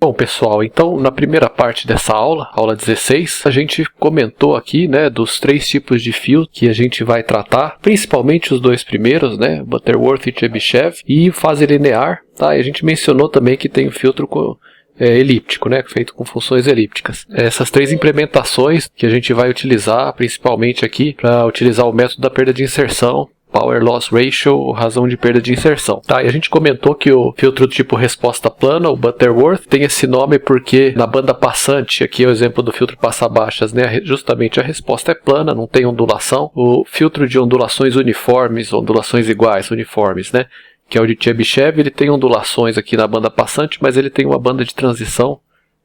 Bom pessoal, então na primeira parte dessa aula, aula 16, a gente comentou aqui, né, dos 3 tipos de filtro que a gente vai tratar, principalmente os 2 primeiros, né, Butterworth e Chebyshev, e fase linear, tá? E a gente mencionou também que tem o filtro elíptico, né, feito com funções elípticas. Essas 3 implementações que a gente vai utilizar, principalmente aqui, para utilizar o método da perda de inserção, Power Loss Ratio, razão de perda de inserção. Tá, e a gente comentou que o filtro tipo resposta plana, o Butterworth, tem esse nome porque na banda passante, aqui é o exemplo do filtro passa-baixas, né, justamente a resposta é plana, não tem ondulação. O filtro de ondulações uniformes, ondulações iguais, uniformes, né, que é o de Chebyshev, ele tem ondulações aqui na banda passante, mas ele tem uma banda de transição,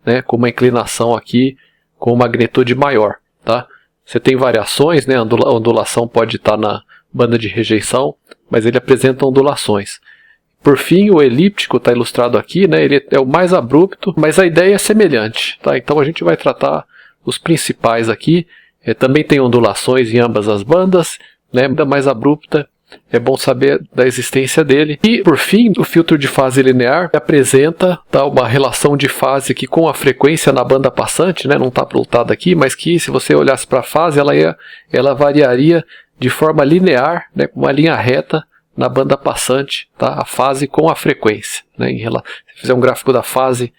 né, com uma inclinação aqui com magnitude maior. Tá? Você tem variações, né, a ondulação pode estar na banda de rejeição, mas ele apresenta ondulações. Por fim, o elíptico está ilustrado aqui, né? Ele é o mais abrupto, mas a ideia é semelhante. Tá? Então a gente vai tratar os principais aqui. Também tem ondulações em ambas as bandas, né? Ainda mais abrupta, é bom saber da existência dele. E por fim, o filtro de fase linear apresenta, tá, uma relação de fase aqui com a frequência na banda passante, né? Não está plotado aqui, mas que se você olhasse para a fase, ela variaria de forma linear, né, uma linha reta na banda passante, tá? A fase com a frequência. Né? Se fizer um gráfico da fase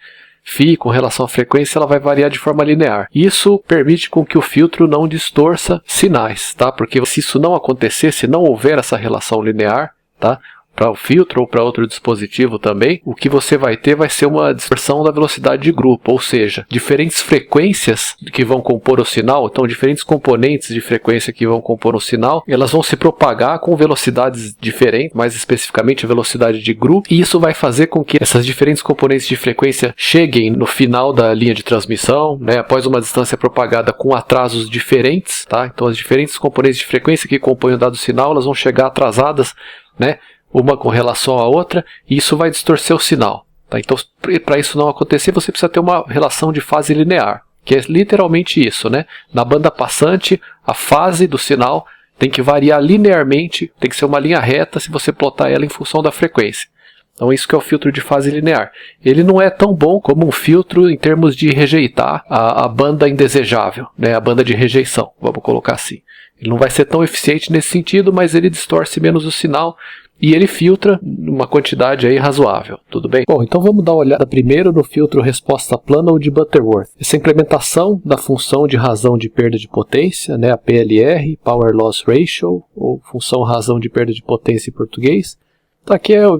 φ com relação à frequência, ela vai variar de forma linear. Isso permite com que o filtro não distorça sinais, tá? Porque se isso não acontecer, se não houver essa relação linear, tá, para o filtro ou para outro dispositivo também, o que você vai ter vai ser uma dispersão da velocidade de grupo, ou seja, diferentes frequências que vão compor o sinal, então diferentes componentes de frequência que vão compor o sinal, elas vão se propagar com velocidades diferentes, mais especificamente a velocidade de grupo, e isso vai fazer com que essas diferentes componentes de frequência cheguem no final da linha de transmissão, né, após uma distância propagada com atrasos diferentes, tá? Então as diferentes componentes de frequência que compõem o dado sinal, elas vão chegar atrasadas, né, uma com relação à outra, e isso vai distorcer o sinal. Tá? Então, para isso não acontecer, você precisa ter uma relação de fase linear, que é literalmente isso. Né? Na banda passante, a fase do sinal tem que variar linearmente, tem que ser uma linha reta se você plotar ela em função da frequência. Então, isso que é o filtro de fase linear. Ele não é tão bom como um filtro em termos de rejeitar a banda indesejável, né? A banda de rejeição, vamos colocar assim. Ele não vai ser tão eficiente nesse sentido, mas ele distorce menos o sinal, e ele filtra uma quantidade aí razoável, tudo bem? Bom, então vamos dar uma olhada primeiro no filtro resposta plana ou de Butterworth. Essa implementação da função de razão de perda de potência, né, a PLR, Power Loss Ratio, ou função razão de perda de potência em português. Então aqui é a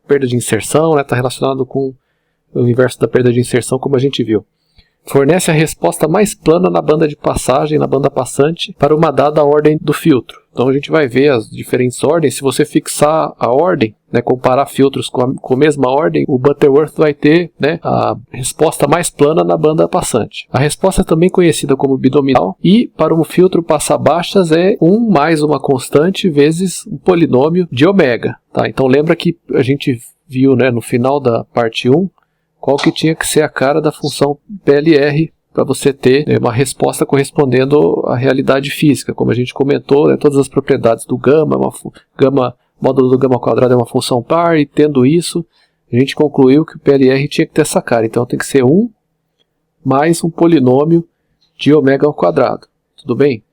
perda de inserção, está relacionado com o inverso da perda de inserção, como a gente viu. Fornece a resposta mais plana na banda de passagem, na banda passante, para uma dada ordem do filtro. Então a gente vai ver as diferentes ordens. Se você fixar a ordem, né, comparar filtros com a mesma ordem, o Butterworth vai ter, né, a resposta mais plana na banda passante. A resposta é também conhecida como binominal, e para um filtro passa-baixas é 1 mais uma constante vezes um polinômio de ômega. Tá? Então lembra que a gente viu, né, no final da parte 1, qual que tinha que ser a cara da função PLR para você ter, né, uma resposta correspondendo à realidade física. Como a gente comentou, né, todas as propriedades do gama, módulo do gama quadrado é uma função par, e tendo isso, a gente concluiu que o PLR tinha que ter essa cara. Então tem que ser 1 mais um polinômio de ômega ao quadrado. Tudo bem?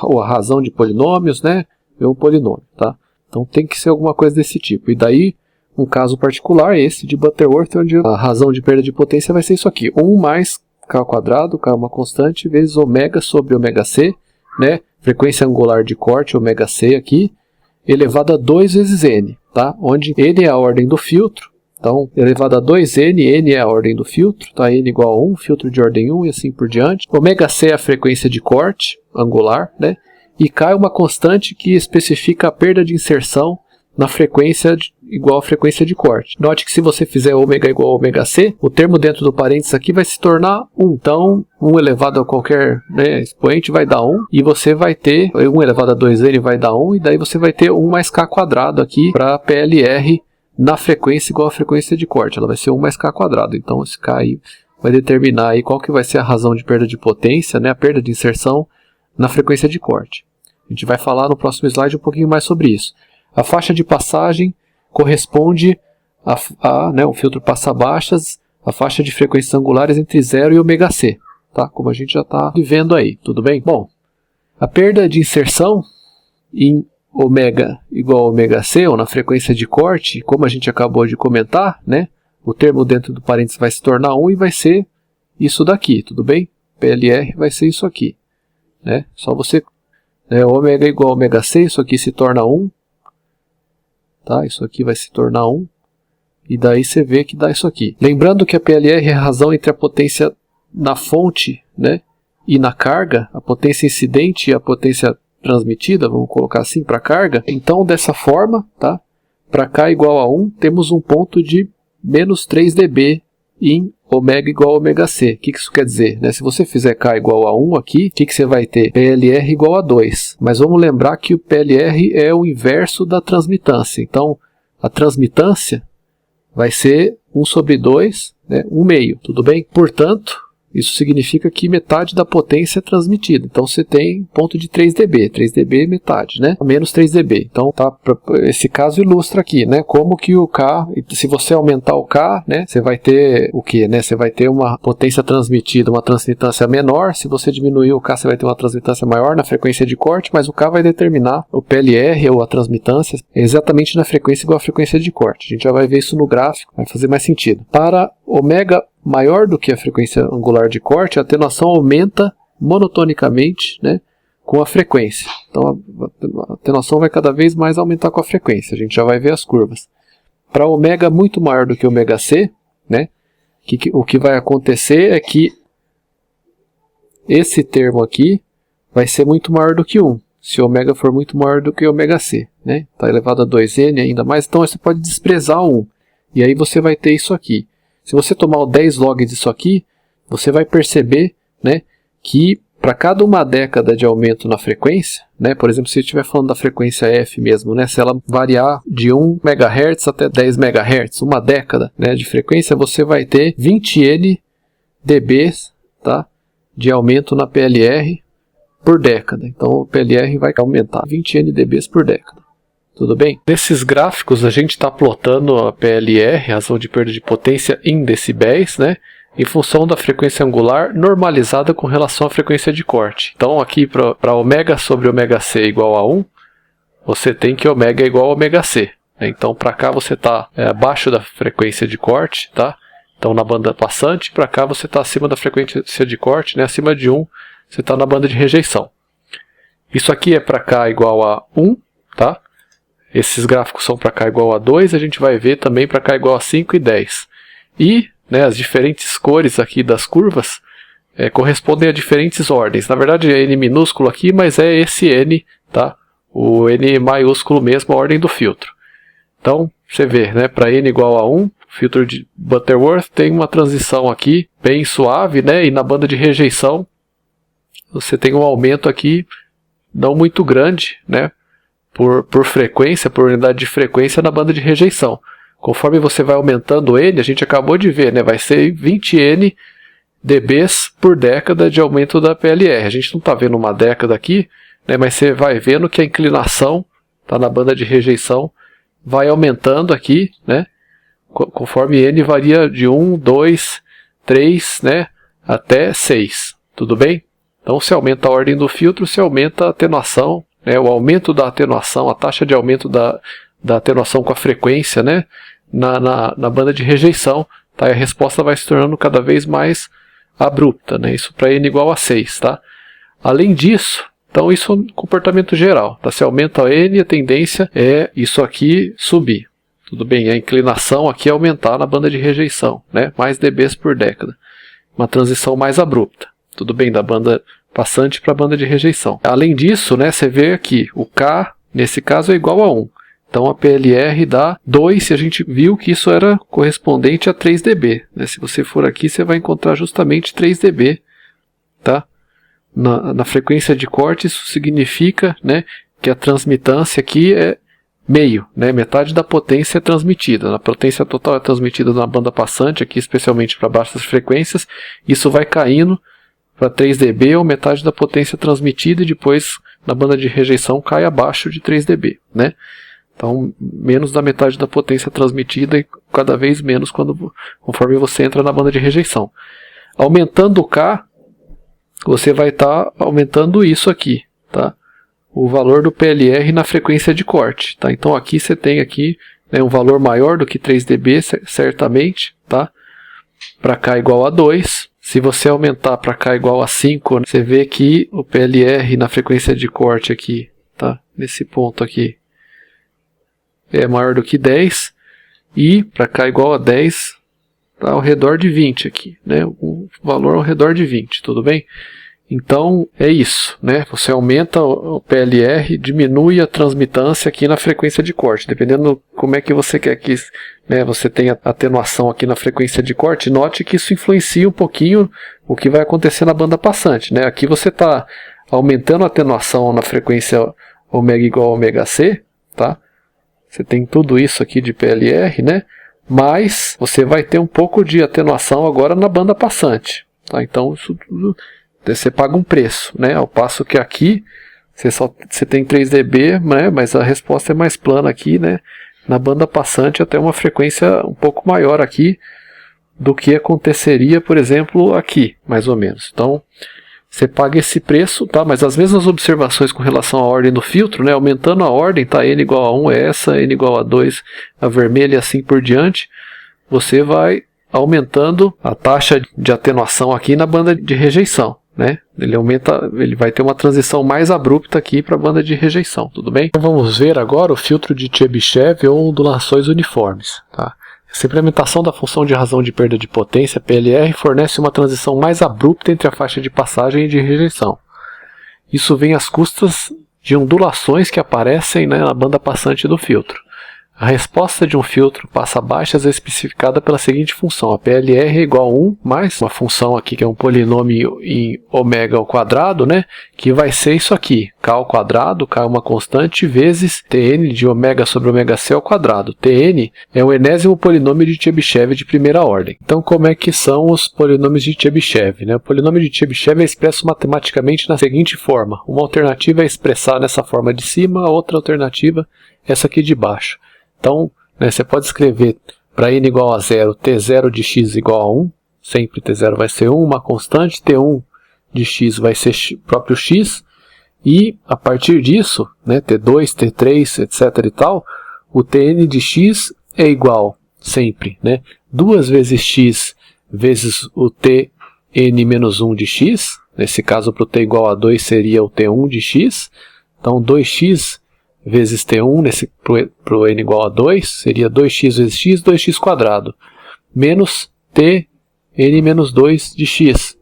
Ou a razão de polinômios, né, é um polinômio. Tá? Então tem que ser alguma coisa desse tipo. E daí, um caso particular, esse de Butterworth, onde a razão de perda de potência vai ser isso aqui. 1 mais k ao quadrado, k é uma constante, vezes ômega sobre ômega c, né? Frequência angular de corte, ômega c aqui, elevado a 2 vezes n, tá? Onde n é a ordem do filtro. Então, elevado a 2n, n é a ordem do filtro, tá? N igual a 1, filtro de ordem 1 e assim por diante. Ômega c é a frequência de corte angular, né? E k é uma constante que especifica a perda de inserção na frequência igual à frequência de corte. Note que se você fizer ômega igual a ômega c, o termo dentro do parênteses aqui vai se tornar 1. Então, 1 elevado a qualquer, né, expoente vai dar 1, e você vai ter 1 elevado a 2n vai dar 1, e daí você vai ter 1 mais k quadrado aqui para PLR na frequência igual à frequência de corte. Ela vai ser 1 mais k quadrado. Então, esse k aí vai determinar aí qual que vai ser a razão de perda de potência, né, a perda de inserção na frequência de corte. A gente vai falar no próximo slide um pouquinho mais sobre isso. A faixa de passagem corresponde a né, um filtro passa-baixas a faixa de frequências angulares entre 0 e ômega C, tá? Como a gente já está vendo aí, tudo bem? Bom, a perda de inserção em ômega igual a ômega C, ou na frequência de corte, como a gente acabou de comentar, né? O termo dentro do parênteses vai se tornar 1 e vai ser isso daqui, tudo bem? PLR vai ser isso aqui, né? Só você, né, ômega igual a ômega C, isso aqui se torna 1, tá? Isso aqui vai se tornar 1, e daí você vê que dá isso aqui. Lembrando que a PLR é a razão entre a potência na fonte, né, e na carga, a potência incidente e a potência transmitida, vamos colocar assim para a carga. Então, dessa forma, tá? Para K igual a 1, temos um ponto de menos 3 dB em ômega igual a ômega C. O que isso quer dizer? Né? Se você fizer K igual a 1 aqui, o que você vai ter? PLR igual a 2. Mas vamos lembrar que o PLR é o inverso da transmitância. Então, a transmitância vai ser 1 sobre 2, né? 1 meio, tudo bem? Portanto, isso significa que metade da potência é transmitida. Então você tem ponto de 3 dB. 3 dB é metade, né? Menos 3 dB. Então tá, esse caso ilustra aqui, né? Como que o K, se você aumentar o K, né? Você vai ter o quê, né? Você vai ter uma potência transmitida, uma transmitância menor. Se você diminuir o K, você vai ter uma transmitância maior na frequência de corte, mas o K vai determinar o PLR ou a transmitância exatamente na frequência igual à frequência de corte. A gente já vai ver isso no gráfico, vai fazer mais sentido. Para ômega maior do que a frequência angular de corte, a atenuação aumenta monotonicamente, né, com a frequência. Então a atenuação vai cada vez mais aumentar com a frequência. A gente já vai ver as curvas. Para ômega muito maior do que ômega C, né, o que vai acontecer é que esse termo aqui vai ser muito maior do que 1. Se ômega for muito maior do que ômega C, né, está elevado a 2n ainda mais, então você pode desprezar o 1. E aí você vai ter isso aqui. Se você tomar o 10 log disso aqui, você vai perceber, né, que para cada uma década de aumento na frequência, né, por exemplo, se eu estiver falando da frequência F mesmo, né, se ela variar de 1 MHz até 10 MHz, uma década, né, de frequência, você vai ter 20N dB, tá, de aumento na PLR por década. Então o PLR vai aumentar 20N dB por década. Tudo bem? Nesses gráficos a gente está plotando a PLR, razão de perda de potência em decibéis, né, em função da frequência angular normalizada com relação à frequência de corte. Então aqui para ômega sobre ômega C igual a 1, você tem que ômega é igual a ômega C. Né? Então para cá você está abaixo da frequência de corte, tá? Então na banda passante, para cá você está acima da frequência de corte, né? Acima de 1 você está na banda de rejeição. Isso aqui é para K igual a 1, tá? Esses gráficos são para K igual a 2, a gente vai ver também para K igual a 5 e 10. E, né, as diferentes cores aqui das curvas correspondem a diferentes ordens. Na verdade é N minúsculo aqui, mas é esse N, tá? O N maiúsculo mesmo, a ordem do filtro. Então, você vê, né, para N igual a 1, o filtro de Butterworth tem uma transição aqui bem suave, né, e na banda de rejeição você tem um aumento aqui não muito grande, né, por frequência, por unidade de frequência na banda de rejeição. Conforme você vai aumentando N, a gente acabou de ver, né, vai ser 20N dBs por década de aumento da PLR. A gente não está vendo uma década aqui, né, mas você vai vendo que a inclinação tá, na banda de rejeição vai aumentando aqui, né, conforme N varia de 1, 2, 3, né, até 6. Tudo bem? Então se aumenta a ordem do filtro, se aumenta a atenuação, o aumento da atenuação, a taxa de aumento da atenuação com a frequência, né, na banda de rejeição, tá, e a resposta vai se tornando cada vez mais abrupta, né, isso para N igual a 6. Tá? Além disso, então isso é um comportamento geral. Tá? Se aumenta a N, a tendência é isso aqui subir. Tudo bem? A inclinação aqui é aumentar na banda de rejeição, né, mais dBs por década. Uma transição mais abrupta. Tudo bem? Da banda passante para a banda de rejeição. Além disso, né, você vê aqui, o K, nesse caso, é igual a 1. Então a PLR dá 2, e a gente viu que isso era correspondente a 3 dB. Né? Se você for aqui, você vai encontrar justamente 3 dB. Tá? Na frequência de corte, isso significa, né, que a transmitância aqui é meio. Né? Metade da potência é transmitida. A potência total é transmitida na banda passante, aqui especialmente para baixas frequências. Isso vai caindo para 3 dB, ou metade da potência transmitida, e depois na banda de rejeição cai abaixo de 3 dB. Né? Então, menos da metade da potência transmitida e cada vez menos conforme você entra na banda de rejeição. Aumentando o K, você vai estar aumentando isso aqui, tá? O valor do PLR na frequência de corte, tá? Então aqui você tem aqui, né, um valor maior do que 3 dB, certamente, tá? Para K igual a 2. Se você aumentar para K igual a 5, você vê que o PLR na frequência de corte aqui, tá? Nesse ponto aqui, é maior do que 10. E para K igual a 10, tá ao redor de 20 aqui, né? O valor ao redor de 20, tudo bem? Então é isso, né? Você aumenta o PLR, diminui a transmitância aqui na frequência de corte, dependendo como é que você quer que, né, você tenha atenuação aqui na frequência de corte. Note que isso influencia um pouquinho o que vai acontecer na banda passante, né? Aqui você está aumentando a atenuação na frequência ômega igual a ômega C, tá? Você tem tudo isso aqui de PLR, né? Mas você vai ter um pouco de atenuação agora na banda passante, tá? Então isso tudo, você paga um preço, né? Ao passo que aqui você tem 3 dB, né? Mas a resposta é mais plana aqui, né? Na banda passante até uma frequência um pouco maior aqui do que aconteceria, por exemplo, aqui, mais ou menos. Então você paga esse preço, tá? Mas as mesmas observações com relação à ordem do filtro, né? Aumentando a ordem, tá? N igual a 1 é essa, N igual a 2 a vermelha e assim por diante. Você vai aumentando a taxa de atenuação aqui na banda de rejeição, né? Ele vai ter uma transição mais abrupta aqui para a banda de rejeição, tudo bem? Então vamos ver agora o filtro de Chebyshev ou ondulações uniformes, tá? Essa implementação da função de razão de perda de potência, PLR, fornece uma transição mais abrupta entre a faixa de passagem e de rejeição. Isso vem às custas de ondulações que aparecem, né, na banda passante do filtro. A resposta de um filtro passa baixas é especificada pela seguinte função. A PLR é igual a 1 mais uma função aqui que é um polinômio em ômega ao quadrado, né? Que vai ser isso aqui. K ao quadrado, K é uma constante, vezes Tn de ômega sobre ômega c ao quadrado. Tn é o enésimo polinômio de Chebyshev de primeira ordem. Então como é que são os polinômios de Chebyshev, né? O polinômio de Chebyshev é expresso matematicamente na seguinte forma. Uma alternativa é expressar nessa forma de cima, a outra alternativa essa aqui de baixo. Então, né, você pode escrever para n igual a 0, t0 de x igual a 1, sempre t0 vai ser 1, uma constante, t1 de x vai ser próprio x, e a partir disso, né, t2, t3, etc. e tal, o tn de x é igual, sempre, né, 2 vezes x vezes o tn menos 1 de x, nesse caso para o t igual a 2 seria o t1 de x, então 2x vezes t1, para o n igual a 2, seria 2x vezes x, 2x quadrado, menos tn menos 2 de x.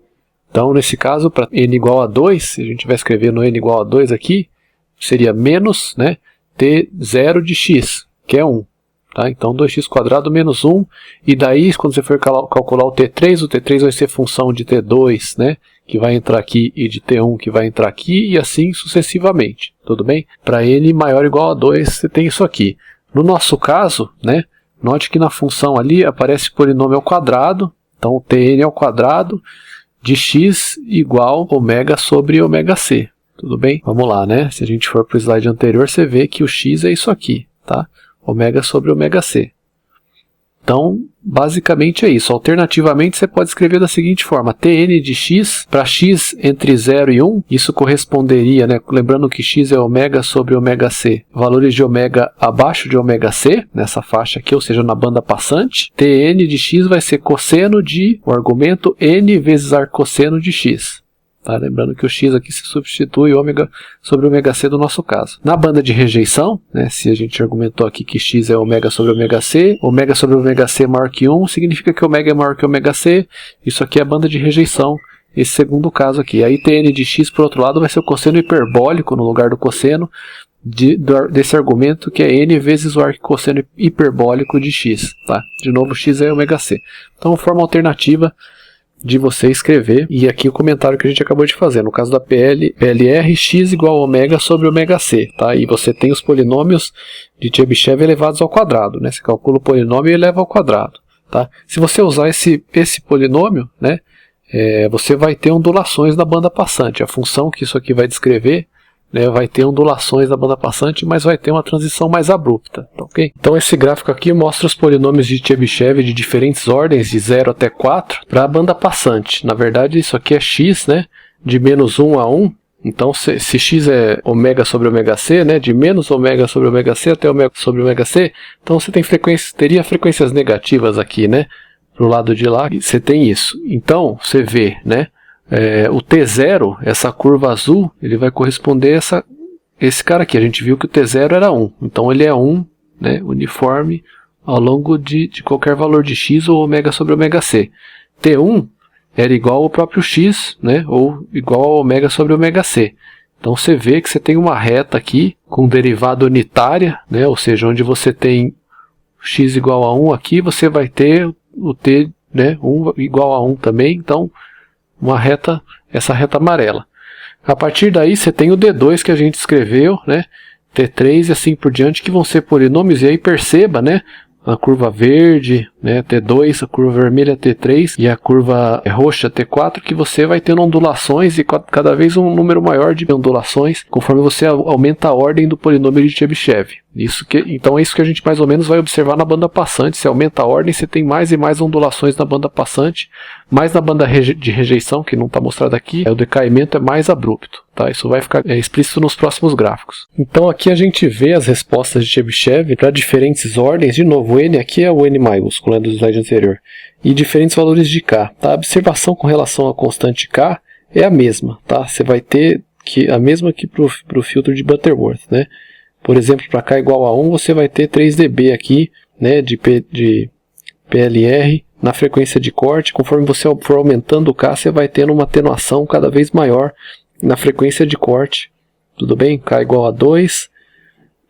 Então, nesse caso, para n igual a 2, se a gente vai escrever no n igual a 2 aqui, seria menos, né, t0 de x, que é 1. Tá? Então, 2x quadrado menos 1, e daí, quando você for calcular o t3 vai ser função de t2, né, que vai entrar aqui, e de t1 que vai entrar aqui, e assim sucessivamente, tudo bem? Para n maior ou igual a 2, você tem isso aqui. No nosso caso, né, note que na função ali aparece polinômio ao quadrado, então tn ao quadrado de x igual ômega sobre ômega c, tudo bem? Vamos lá, né? Se a gente for para o slide anterior, você vê que o x é isso aqui, tá? Ômega sobre ômega c. Então, basicamente é isso. Alternativamente, você pode escrever da seguinte forma. Tn de x, para x entre 0 e 1, isso corresponderia, né, lembrando que x é ômega sobre ômega c, valores de ômega abaixo de ômega c, nessa faixa aqui, ou seja, na banda passante. Tn de x vai ser cosseno de, o argumento, n vezes arcosseno de x. Tá? Lembrando que o x aqui se substitui ômega sobre ômega c do nosso caso. Na banda de rejeição, né, se a gente argumentou aqui que x é ômega sobre ômega c é maior que 1, significa que ômega é maior que ômega c, isso aqui é a banda de rejeição, esse segundo caso aqui. Aí tn de x, por outro lado, vai ser o cosseno hiperbólico no lugar do cosseno desse argumento, que é n vezes o arquicosseno hiperbólico de x. Tá? De novo, x é ômega c. Então, forma alternativa de você escrever, e aqui o comentário que a gente acabou de fazer, no caso da PLR, x igual a ômega sobre ômega c, tá? E você tem os polinômios de Chebyshev elevados ao quadrado, né? Você calcula o polinômio e eleva ao quadrado, tá? Se você usar esse polinômio, né, você vai ter ondulações na banda passante. A função que isso aqui vai descrever né, vai ter ondulações na banda passante, mas vai ter uma transição mais abrupta, tá, ok? Então esse gráfico aqui mostra os polinômios de Chebyshev de diferentes ordens, de 0 até 4, para a banda passante. Na verdade isso aqui é x, né, de menos 1 a 1. Então se x é ômega sobre ômega c, né, de menos ômega sobre ômega c até ômega sobre ômega c, então você tem teria frequências negativas aqui, né, pro lado de lá, você tem isso. Então você vê, né, o T0, essa curva azul, ele vai corresponder a esse cara aqui. A gente viu que o T0 era 1, então ele é 1, né, uniforme ao longo de qualquer valor de x ou ômega sobre ômega c. T1 era igual ao próprio x, né, ou igual ao ômega sobre ômega c. Então você vê que você tem uma reta aqui com derivada unitária, né, ou seja, onde você tem x igual a 1 aqui, você vai ter o t, né, 1 igual a 1 também, então essa reta amarela. A partir daí você tem o D2 que a gente escreveu, né, T3 e assim por diante, que vão ser polinômios, e aí perceba, né, a curva verde, né, T2, a curva vermelha T3 e a curva roxa T4, que você vai tendo ondulações e cada vez um número maior de ondulações conforme você aumenta a ordem do polinômio de Chebyshev. Então é isso que a gente mais ou menos vai observar na banda passante. Se aumenta a ordem, você tem mais e mais ondulações na banda passante, mais na banda de rejeição, que não está mostrado aqui, o decaimento é mais abrupto. Tá? Isso vai ficar explícito nos próximos gráficos. Então aqui a gente vê as respostas de Chebyshev para diferentes ordens. De novo, o N aqui é o N maiúsculo, né, do slide anterior. E diferentes valores de K. Tá? A observação com relação à constante K é a mesma. Tá? Você vai ter a mesma que para o filtro de Butterworth, né? Por exemplo, para K igual a 1, você vai ter 3 dB aqui, né, de PLR na frequência de corte. Conforme você for aumentando o K, você vai tendo uma atenuação cada vez maior na frequência de corte. Tudo bem? K igual a 2,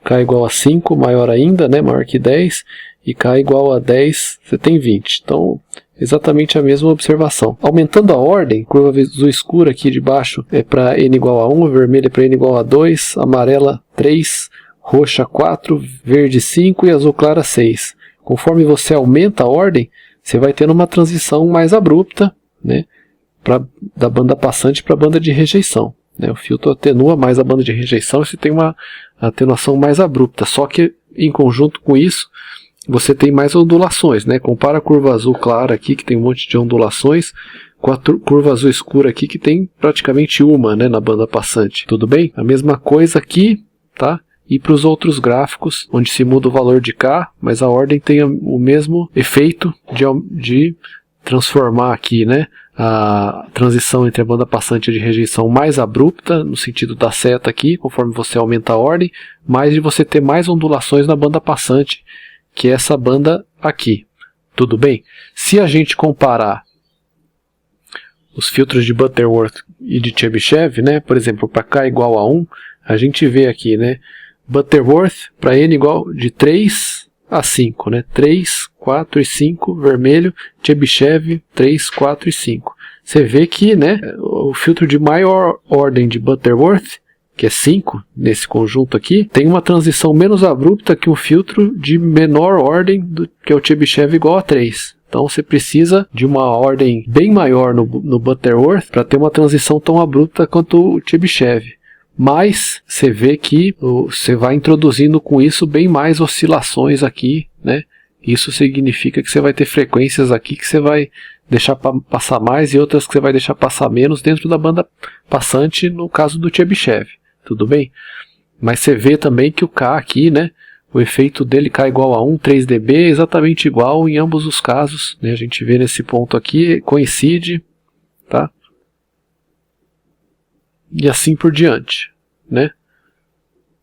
K igual a 5, maior ainda, né, maior que 10, e K igual a 10, você tem 20. Então, exatamente a mesma observação. Aumentando a ordem, curva azul escura aqui de baixo é para N igual a 1, vermelha para N igual a 2, amarela 3, roxa 4, verde 5 e azul clara 6. Conforme você aumenta a ordem, você vai tendo uma transição mais abrupta, né, da banda passante para a banda de rejeição. Né? O filtro atenua mais a banda de rejeição e você tem uma atenuação mais abrupta. Só que, em conjunto com isso, você tem mais ondulações. Né? Compara a curva azul clara aqui, que tem um monte de ondulações, com a curva azul escura aqui, que tem praticamente uma, né, na banda passante. Tudo bem? A mesma coisa aqui, tá? E para os outros gráficos, onde se muda o valor de K, mas a ordem tem o mesmo efeito de transformar aqui, né, a transição entre a banda passante e de rejeição mais abrupta, no sentido da seta aqui, conforme você aumenta a ordem, mais de você ter mais ondulações na banda passante, que é essa banda aqui. Tudo bem? Se a gente comparar os filtros de Butterworth e de Chebyshev, né, por exemplo, para K igual a 1, a gente vê aqui, né, Butterworth para N igual de 3 a 5, né? 3, 4 e 5, vermelho, Chebyshev 3, 4 e 5. Você vê que, né, o filtro de maior ordem de Butterworth, que é 5, nesse conjunto aqui, tem uma transição menos abrupta que o filtro de menor ordem, que é o Chebyshev igual a 3. Então você precisa de uma ordem bem maior no Butterworth para ter uma transição tão abrupta quanto o Chebyshev. Mas você vê que você vai introduzindo com isso bem mais oscilações aqui, né? Isso significa que você vai ter frequências aqui que você vai deixar passar mais e outras que você vai deixar passar menos dentro da banda passante, no caso do Chebyshev. Tudo bem? Mas você vê também que o K aqui, né? O efeito dele K igual a 1, 3 dB é exatamente igual em ambos os casos, né? A gente vê nesse ponto aqui, coincide, tá? E assim por diante, né?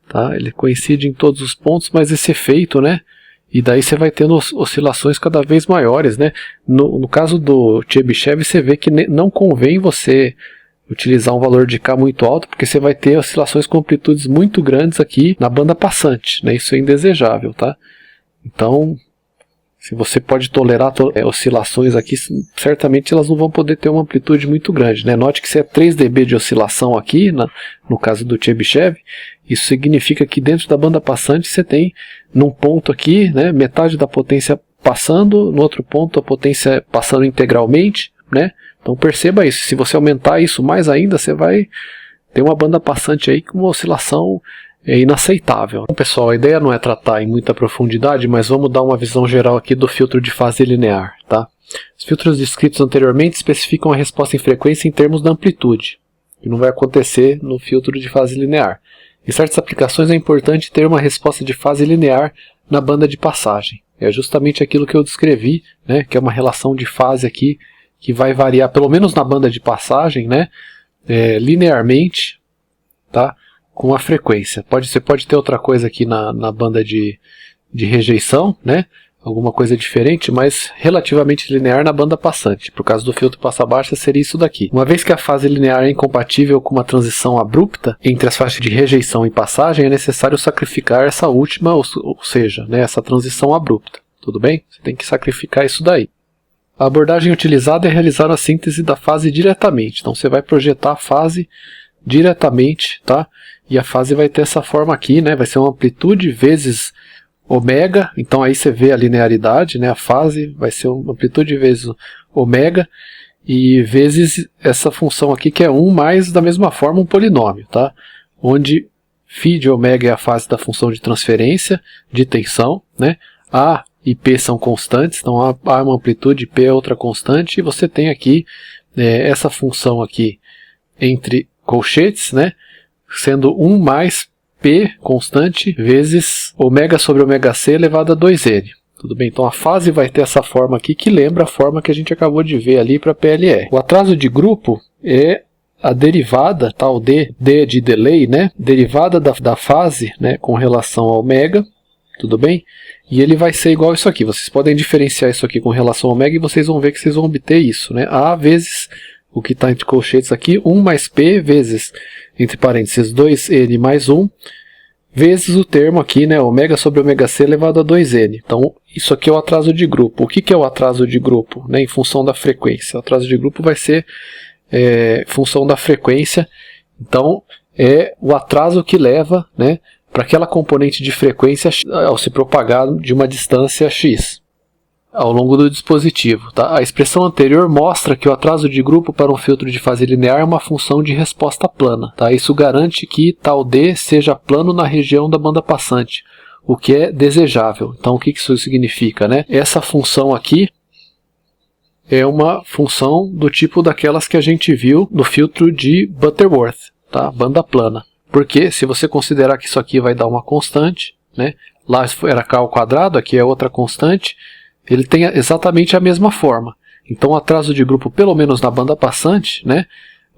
Tá? Ele coincide em todos os pontos, mas esse efeito, né? E daí você vai tendo oscilações cada vez maiores, né? No caso do Chebyshev, você vê que não convém você utilizar um valor de K muito alto, porque você vai ter oscilações com amplitudes muito grandes aqui na banda passante, né? Isso é indesejável, tá? Então, se você pode tolerar oscilações aqui, certamente elas não vão poder ter uma amplitude muito grande, né? Note que se é 3 dB de oscilação aqui, no caso do Chebyshev, isso significa que dentro da banda passante você tem, num ponto aqui, né, metade da potência passando, no outro ponto a potência passando integralmente, né? Então perceba isso, se você aumentar isso mais ainda, você vai tem uma banda passante aí com uma oscilação inaceitável. Então, pessoal, a ideia não é tratar em muita profundidade, mas vamos dar uma visão geral aqui do filtro de fase linear, tá? Os filtros descritos anteriormente especificam a resposta em frequência em termos da amplitude, que não vai acontecer no filtro de fase linear. Em certas aplicações é importante ter uma resposta de fase linear na banda de passagem. É justamente aquilo que eu descrevi, né, que é uma relação de fase aqui que vai variar, pelo menos na banda de passagem, né, linearmente, tá, com a frequência. Você pode ter outra coisa aqui na banda de rejeição, né, alguma coisa diferente, mas relativamente linear na banda passante. Por causa do filtro passa-baixa seria isso daqui. Uma vez que a fase linear é incompatível com uma transição abrupta entre as faixas de rejeição e passagem, é necessário sacrificar essa última, ou seja, né, essa transição abrupta. Tudo bem? Você tem que sacrificar isso daí. A abordagem utilizada é realizar a síntese da fase diretamente. Então você vai projetar a fase diretamente, tá? E a fase vai ter essa forma aqui, né? Vai ser uma amplitude vezes ômega, então aí você vê a linearidade, né? A fase vai ser uma amplitude vezes ômega e vezes essa função aqui que é 1 mais da mesma forma um polinômio, tá? Onde φ de ômega é a fase da função de transferência de tensão, né? A e P são constantes, então A é uma amplitude, P é outra constante, e você tem aqui essa função aqui entre colchetes, né? Sendo 1 mais P constante vezes ômega sobre ômega C elevado a 2N. Tudo bem? Então a fase vai ter essa forma aqui que lembra a forma que a gente acabou de ver ali para PLR. O atraso de grupo é a derivada, tal D de delay, né? Derivada da fase, né, com relação ao ômega, tudo bem? E ele vai ser igual a isso aqui. Vocês podem diferenciar isso aqui com relação ao ômega e vocês vão ver que vocês vão obter isso, né? A vezes o que está entre colchetes aqui, 1 mais P vezes, entre parênteses, 2N mais 1, vezes o termo aqui, né, ômega sobre ômega C elevado a 2N. Então, isso aqui é o atraso de grupo. O que é o atraso de grupo? Né, em função da frequência. O atraso de grupo vai ser função da frequência. Então, é o atraso que leva, né, para aquela componente de frequência ao se propagar de uma distância x ao longo do dispositivo. Tá? A expressão anterior mostra que o atraso de grupo para um filtro de fase linear é uma função de resposta plana. Tá? Isso garante que tal D seja plano na região da banda passante, o que é desejável. Então o que isso significa? Né? Essa função aqui é uma função do tipo daquelas que a gente viu no filtro de Butterworth, tá? Banda plana. Porque se você considerar que isso aqui vai dar uma constante, né? Lá era k ao quadrado, aqui é outra constante, ele tem exatamente a mesma forma. Então o atraso de grupo, pelo menos na banda passante, né,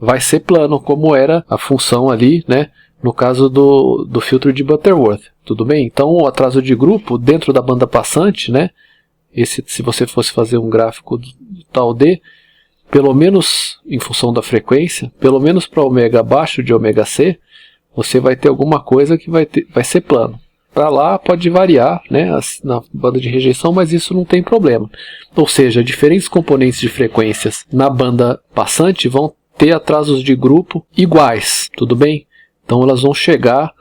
vai ser plano, como era a função ali, né, no caso do filtro de Butterworth. Tudo bem? Então o atraso de grupo dentro da banda passante, né, se você fosse fazer um gráfico do tal D, pelo menos em função da frequência, pelo menos para ômega abaixo de ômega C, você vai ter alguma coisa que vai ser plano. Para lá pode variar, né, na banda de rejeição, mas isso não tem problema. Ou seja, diferentes componentes de frequências na banda passante vão ter atrasos de grupo iguais, tudo bem? Então elas vão chegar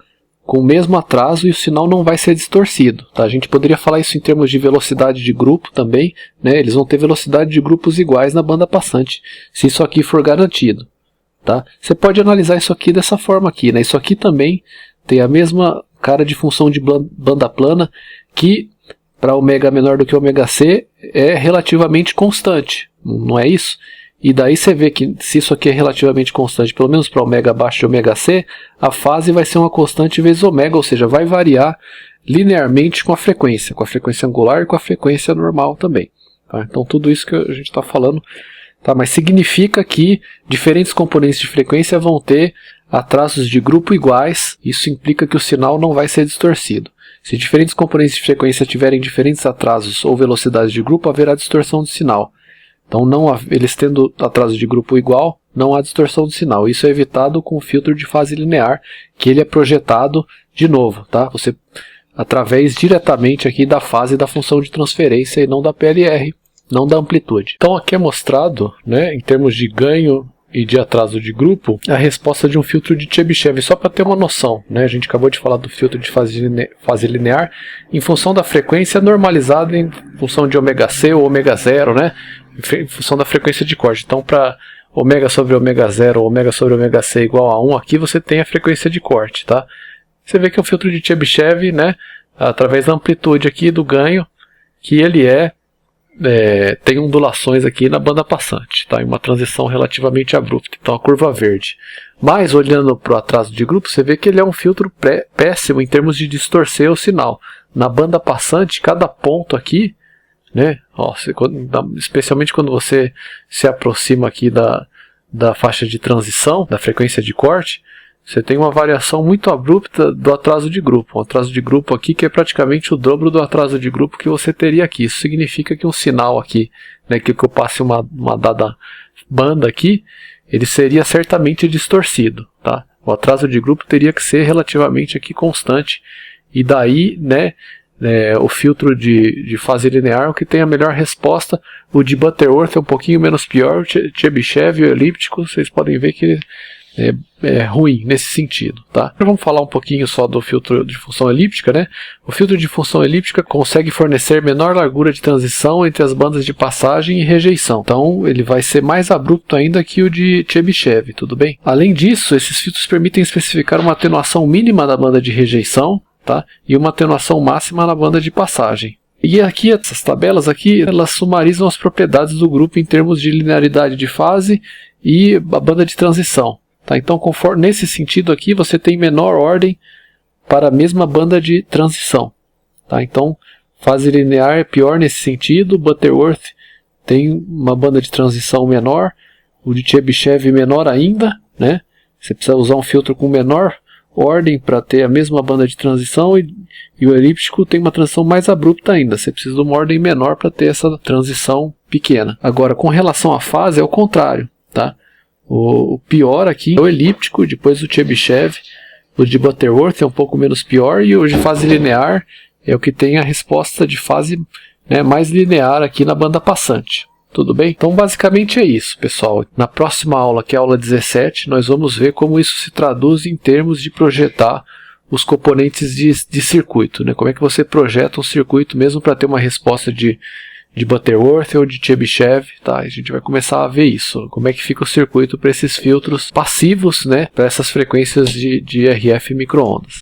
com o mesmo atraso e o sinal não vai ser distorcido. Tá? A gente poderia falar isso em termos de velocidade de grupo também, né? Eles vão ter velocidade de grupos iguais na banda passante, se isso aqui for garantido. Tá? Você pode analisar isso aqui dessa forma aqui, né? Isso aqui também tem a mesma cara de função de banda plana, que para ômega menor do que ômega C é relativamente constante, não é isso? E daí você vê que se isso aqui é relativamente constante, pelo menos para ômega abaixo de ômega C, a fase vai ser uma constante vezes ômega, ou seja, vai variar linearmente com a frequência angular e com a frequência normal também. Tá? Então tudo isso que a gente está falando, tá? Mas significa que diferentes componentes de frequência vão ter atrasos de grupo iguais. Isso implica que o sinal não vai ser distorcido. Se diferentes componentes de frequência tiverem diferentes atrasos ou velocidades de grupo, haverá distorção de sinal. Então, eles tendo atraso de grupo igual, não há distorção de sinal. Isso é evitado com o filtro de fase linear, que ele é projetado de novo, tá? Você, através diretamente aqui da fase da função de transferência e não da PLR, não da amplitude. Então aqui é mostrado, né, em termos de ganho e de atraso de grupo, a resposta de um filtro de Chebyshev, só para ter uma noção, né? A gente acabou de falar do filtro de fase linear, em função da frequência normalizada em função de ômega C ou ômega zero, né? Em função da frequência de corte. Então, para ômega sobre ômega 0 ou ômega sobre ômega C igual a 1, aqui você tem a frequência de corte, tá? Você vê que é um filtro de Chebyshev, né? Através da amplitude aqui do ganho, que ele tem ondulações aqui na banda passante, tá? Em uma transição relativamente abrupta, então a curva verde. Mas olhando para o atraso de grupo, você vê que ele é um filtro péssimo em termos de distorcer o sinal. Na banda passante, cada ponto aqui, né? Ó, especialmente quando você se aproxima aqui da faixa de transição, da frequência de corte, você tem uma variação muito abrupta do atraso de grupo. Um atraso de grupo aqui que é praticamente o dobro do atraso de grupo que você teria aqui. Isso significa que um sinal aqui, né, que eu passe uma dada banda aqui, ele seria certamente distorcido, tá? O atraso de grupo teria que ser relativamente aqui constante. E daí, né, o filtro de fase linear é o que tem a melhor resposta. O de Butterworth é um pouquinho menos pior. O Chebyshev e o elíptico, vocês podem ver que ele é ruim nesse sentido, tá? Agora vamos falar um pouquinho só do filtro de função elíptica, né? O filtro de função elíptica consegue fornecer menor largura de transição entre as bandas de passagem e rejeição. Então ele vai ser mais abrupto ainda que o de Chebyshev, tudo bem? Além disso, esses filtros permitem especificar uma atenuação mínima da banda de rejeição, tá? E uma atenuação máxima na banda de passagem. E aqui, essas tabelas aqui, elas sumarizam as propriedades do grupo em termos de linearidade de fase e a banda de transição. Tá, então, nesse sentido aqui, você tem menor ordem para a mesma banda de transição. Tá, então, fase linear é pior nesse sentido. Butterworth tem uma banda de transição menor. O de Chebyshev menor ainda, né? Você precisa usar um filtro com menor ordem para ter a mesma banda de transição. E o elíptico tem uma transição mais abrupta ainda. Você precisa de uma ordem menor para ter essa transição pequena. Agora, com relação à fase, é o contrário, tá? O pior aqui é o elíptico, depois o Chebyshev. O de Butterworth é um pouco menos pior e o de fase linear é o que tem a resposta de fase, né, mais linear aqui na banda passante. Tudo bem? Então basicamente é isso, pessoal. Na próxima aula, que é a aula 17, nós vamos ver como isso se traduz em termos de projetar os componentes de circuito, né? Como é que você projeta um circuito mesmo para ter uma resposta de Butterworth ou de Chebyshev, tá? A gente vai começar a ver isso, como é que fica o circuito para esses filtros passivos, né? Para essas frequências de RF microondas.